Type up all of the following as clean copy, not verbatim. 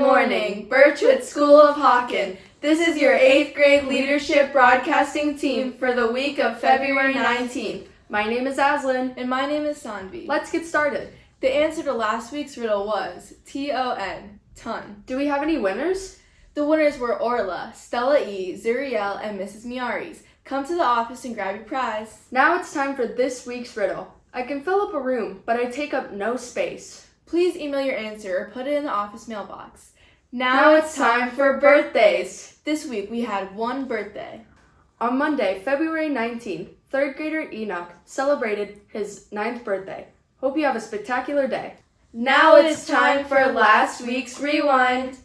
morning, Birchwood School of Hawken. This is your 8th grade leadership broadcasting team for the week of February 19th. My name is Aslan. And my name is Sanvi. Let's get started. The answer to last week's riddle was T-O-N, ton. Do we have any winners? The winners were Orla, Stella E., Zuriel, and Mrs. Miaris. Come to the office and grab your prize. Now it's time for this week's riddle. I can fill up a room, but I take up no space. Please email your answer or put it in the office mailbox. Now it's time for birthdays. This week we had one birthday. On Monday, February 19th, 3rd grader Enoch celebrated his 9th birthday. Hope you have a spectacular day. Now it's time for last week's rewind.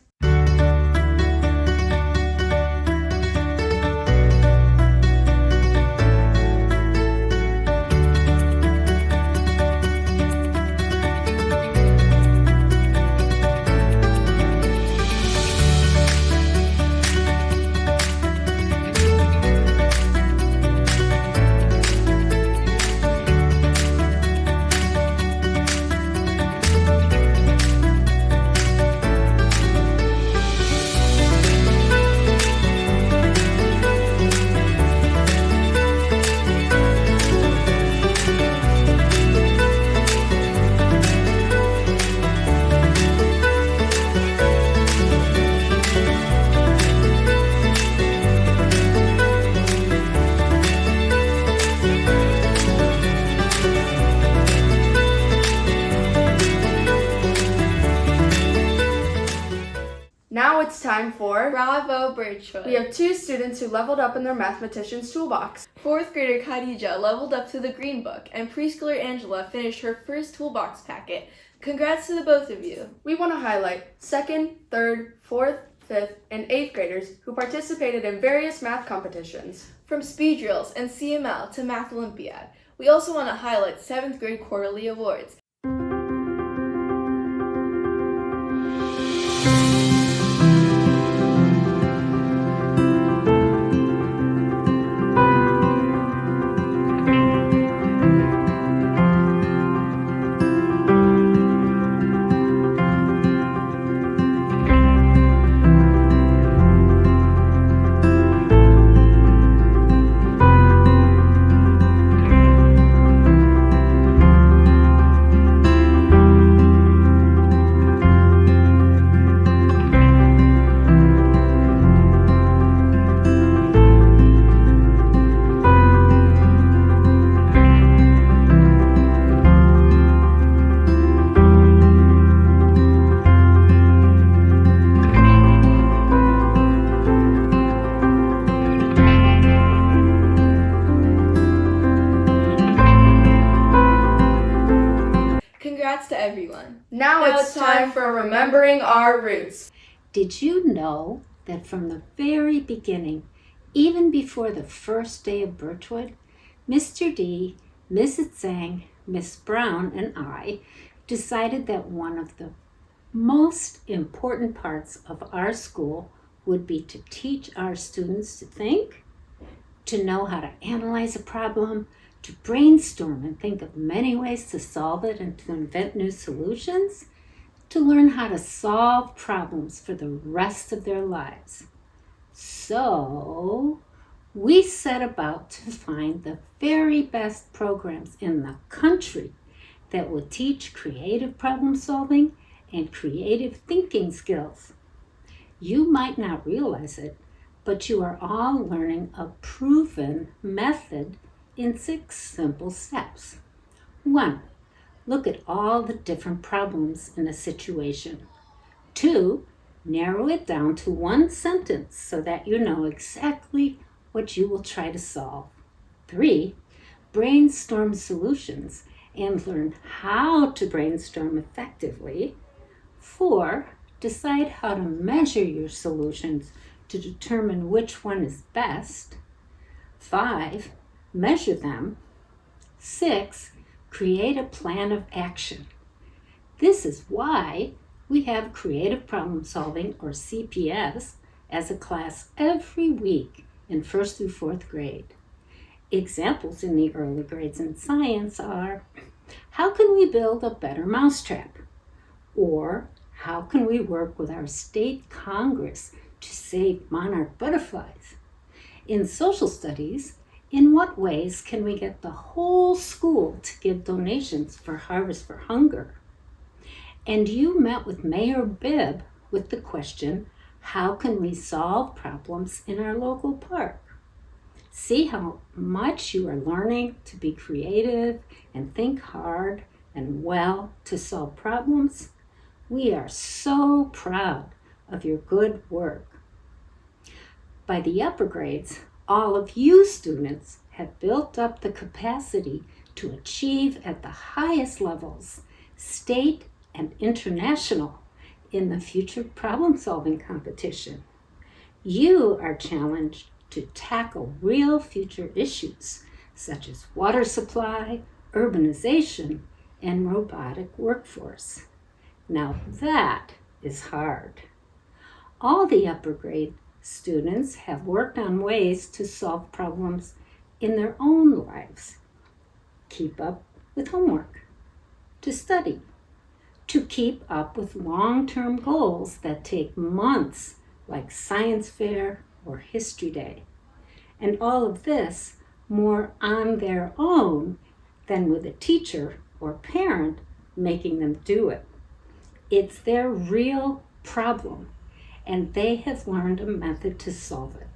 Now it's time for Bravo Birchwood. We have 2 students who leveled up in their mathematician's toolbox. 4th grader Khadija leveled up to the Green Book, and preschooler Angela finished her first toolbox packet. Congrats to the both of you. We want to highlight 2nd, 3rd, 4th, 5th, and 8th graders who participated in various math competitions. From speed drills and CML to Math Olympiad. We also want to highlight 7th grade quarterly awards. Congrats to everyone. Now it's time for remembering our roots. Did you know that from the very beginning, even before the first day of Birchwood, Mr. D, Mrs. Zhang, Miss Brown, and I decided that one of the most important parts of our school would be to teach our students to think, to know how to analyze a problem, to brainstorm and think of many ways to solve it and to invent new solutions, to learn how to solve problems for the rest of their lives. So, we set about to find the very best programs in the country that will teach creative problem solving and creative thinking skills. You might not realize it, but you are all learning a proven method in 6 simple steps. 1. Look at all the different problems in a situation. 2. Narrow it down to 1 sentence so that you know exactly what you will try to solve. 3. Brainstorm solutions and learn how to brainstorm effectively. 4. Decide how to measure your solutions to determine which one is best. 5. Measure them. 6. Create a plan of action. This is why we have Creative Problem Solving, or CPS, as a class every week in 1st through 4th grade. Examples in the early grades in science are, how can we build a better mousetrap? Or, How can we work with our state Congress to save monarch butterflies? In social studies, in what ways can we get the whole school to give donations for Harvest for Hunger? And you met with Mayor Bibb with the question, how can we solve problems in our local park? See how much you are learning to be creative and think hard and well to solve problems? We are so proud of your good work. By the upper grades, all of you students have built up the capacity to achieve at the highest levels, state and international, in the future problem-solving competition. You are challenged to tackle real future issues such as water supply, urbanization, and robotic workforce. Now that is hard. All the upper grade students have worked on ways to solve problems in their own lives. Keep up with homework, to study, to keep up with long-term goals that take months, like science fair or history day. And all of this more on their own than with a teacher or parent making them do it. It's their real problem, and they have learned a method to solve it.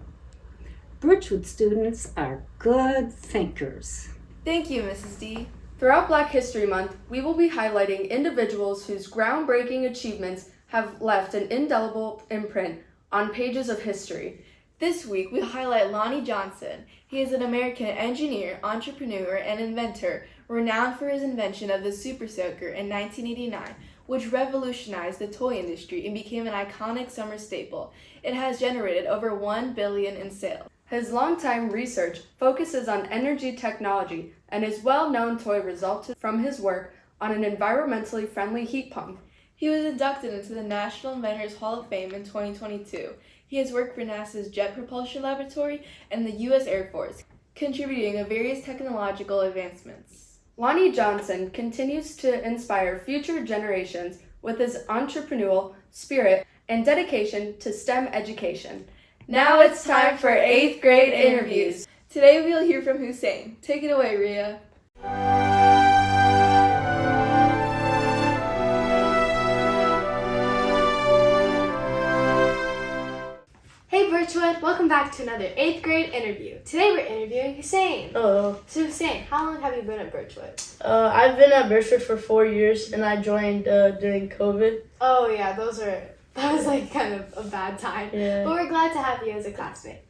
Birchwood students are good thinkers. Thank you, Mrs. D. Throughout Black History Month, we will be highlighting individuals whose groundbreaking achievements have left an indelible imprint on pages of history. This week, we highlight Lonnie Johnson. He is an American engineer, entrepreneur, and inventor, renowned for his invention of the Super Soaker in 1989, which revolutionized the toy industry and became an iconic summer staple. It has generated over $1 billion in sales. His longtime research focuses on energy technology, and his well-known toy resulted from his work on an environmentally friendly heat pump. He was inducted into the National Inventors Hall of Fame in 2022. He has worked for NASA's Jet Propulsion Laboratory and the U.S. Air Force, contributing to various technological advancements. Lonnie Johnson continues to inspire future generations with his entrepreneurial spirit and dedication to STEM education. Now it's time for 8th grade interviews. Today we'll hear from Hussein. Take it away, Rhea. Hey Birchwood, welcome back to another 8th grade interview. Today we're interviewing Hussein. Hello. So Hussein, how long have you been at Birchwood? I've been at Birchwood for 4 years, and I joined during COVID. Oh yeah, that was like kind of a bad time. Yeah. But we're glad to have you as a classmate.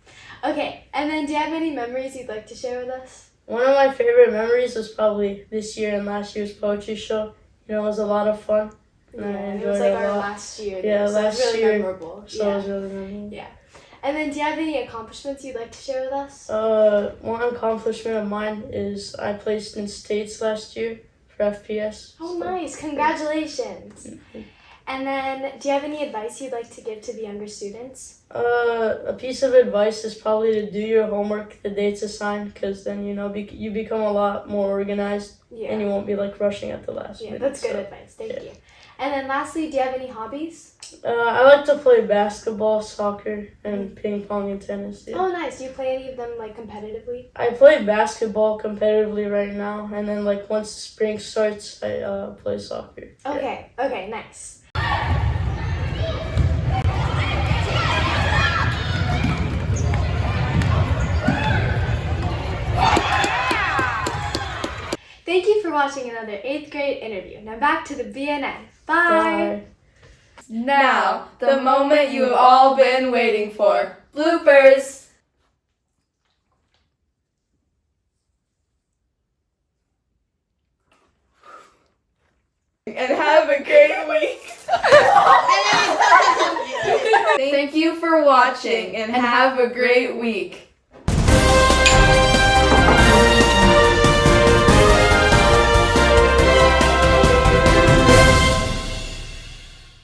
Okay, and then do you have any memories you'd like to share with us? One of my favorite memories was probably this year and last year's poetry show. You know, it was a lot of fun. And I And enjoyed it was like a our lot. last year. Yeah, so last it was really year. memorable. So it was really memorable. Yeah. And then do you have any accomplishments you'd like to share with us? One accomplishment of mine is I placed in states last year for FPS. Oh, nice. Congratulations. And then, do you have any advice you'd like to give to the younger students? A piece of advice is probably to do your homework the day it's assigned, because then, you know, you become a lot more organized, and you won't be, like, rushing at the last minute. That's good advice. Thank you. And then lastly, do you have any hobbies? I like to play basketball, soccer, and ping pong and tennis. Yeah. Oh, nice. Do you play any of them, like, competitively? I play basketball competitively right now, and then, like, once spring starts, I play soccer. Okay, nice. Thank you for watching another 8th grade interview. Now back to the BNN. Bye. Now, the moment you've all been waiting for. Bloopers! And have a great week. Thank you for watching and have a great week.